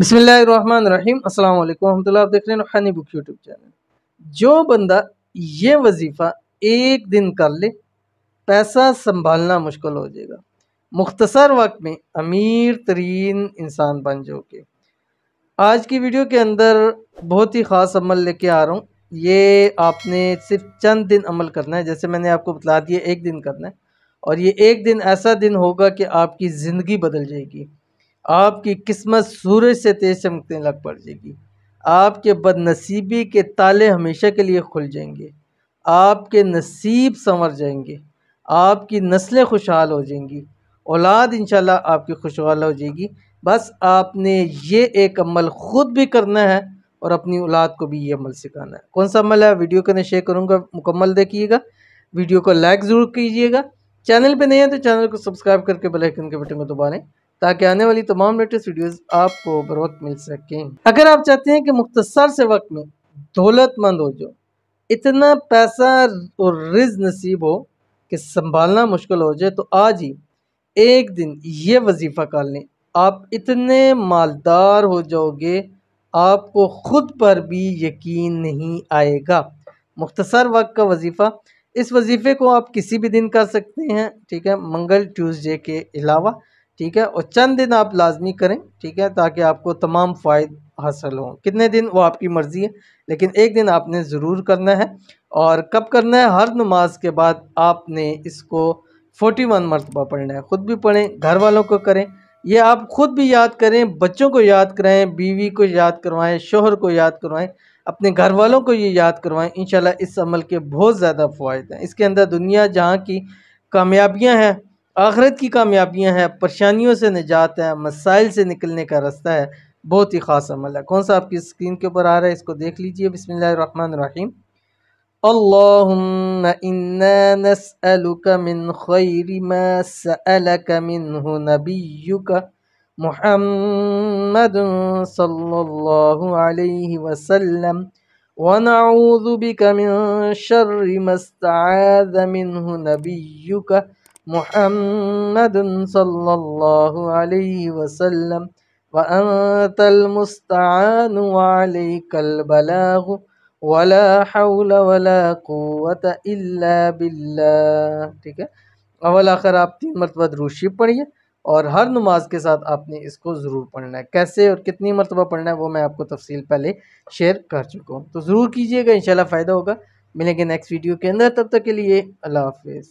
बिस्मिल्लाहिर्रहमानिर्रहीम। अस्सलाम वालेकुम रहमतुल्लाह। आप देख रहे हैं रूहानी बुक यूट्यूब चैनल। जो बंदा ये वजीफ़ा एक दिन कर ले, पैसा संभालना मुश्किल हो जाएगा। मुख्तसर वक्त में अमीर तरीन इंसान बन जाओगे। आज की वीडियो के अंदर बहुत ही ख़ास अमल लेके आ रहा हूँ। ये आपने सिर्फ चंद दिन अमल करना है, जैसे मैंने आपको बता दिया एक दिन करना है। और ये एक दिन ऐसा दिन होगा कि आपकी ज़िंदगी बदल जाएगी। आपकी किस्मत सूरज से तेज चमकने लग पड़ जाएगी। आपके बदनसीबी के ताले हमेशा के लिए खुल जाएंगे। आपके नसीब संवर जाएंगे। आपकी नस्लें खुशहाल हो जाएंगी। औलाद इंशाल्लाह आपकी खुशहाल हो जाएगी। बस आपने ये एक अमल ख़ुद भी करना है और अपनी औलाद को भी ये अमल सिखाना है। कौन सा अमल है वीडियो को मैं शेयर करूँगा, मुकम्मल देखिएगा। वीडियो को लाइक ज़रूर कीजिएगा। चैनल पे नए हैं तो चैनल को सब्सक्राइब करके बेल आइकन के बटन को दबा लें ताकि आने वाली तमाम लेटेस्ट वीडियोस आपको बर वक्त मिल सकें। अगर आप चाहते हैं कि मुख्तसर से वक्त में दौलतमंद हो जाओ, इतना पैसा और रिज़्क नसीब हो कि संभालना मुश्किल हो जाए, तो आज ही एक दिन ये वजीफ़ा कर लें। आप इतने मालदार हो जाओगे, आपको खुद पर भी यकीन नहीं आएगा। मुख्तसर वक्त का वजीफ़ा, इस वजीफ़े को आप किसी भी दिन कर सकते हैं, ठीक है, मंगल ट्यूसडे के अलावा, ठीक है। और चंद दिन आप लाजमी करें, ठीक है, ताकि आपको तमाम फ़ायदे हासिल हों। कितने दिन वो आपकी मर्ज़ी है, लेकिन एक दिन आपने ज़रूर करना है। और कब करना है? हर नमाज के बाद आपने इसको 41 मरतबा पढ़ना है। ख़ुद भी पढ़ें, घर वालों को करें, ये आप ख़ुद भी याद करें, बच्चों को याद कराएं, बीवी को याद करवाएं, शोहर को याद करवाएं, अपने घर वालों को ये याद करवाएं। इंशाल्लाह इस अमल के बहुत ज़्यादा फ़वाइद हैं। इसके अंदर दुनिया जहाँ की कामयाबियाँ हैं, आखिरत की कामयाबियाँ हैं, परेशानियों से निजात है, मसाइल से निकलने का रास्ता है। बहुत ही ख़ास अमल है। कौन सा आपकी स्क्रीन के ऊपर आ रहा है, इसको देख लीजिए। बिस्मिल्लाहिर्रहमानिर्रहीम। अल्लाहुम्मा इन्ना नस्अलुका मिन खैरि मा सअलका मिन्हु नबियुका मुहम्मदुन सल्लल्लाहु अलैहि वसल्लम व नऊज़ु बिका मिन शर्रि मस्तआज़ मिन्हु नबियुका मुहम्मदुन सल्लल्लाहु अलैहि वसल्लम व अंतल मुस्तआनु व अलैकल बलागु वला हौला वला कुव्वता इल्ला बिल्लाह। ठीक है, अव्वल आखिर आप 3 मरतबा दुरूद शरीफ पढ़िए और हर नमाज के साथ आपने इसको ज़रूर पढ़ना है। कैसे और कितनी मरतबा पढ़ना है वो मैं आपको तफसील पहले शेयर कर चुका हूँ, तो ज़रूर कीजिएगा, इंशाल्लाह फ़ायदा होगा। मिलेंगे नेक्स्ट वीडियो के अंदर, तब तक के लिए अल्लाह हाफ़िज़।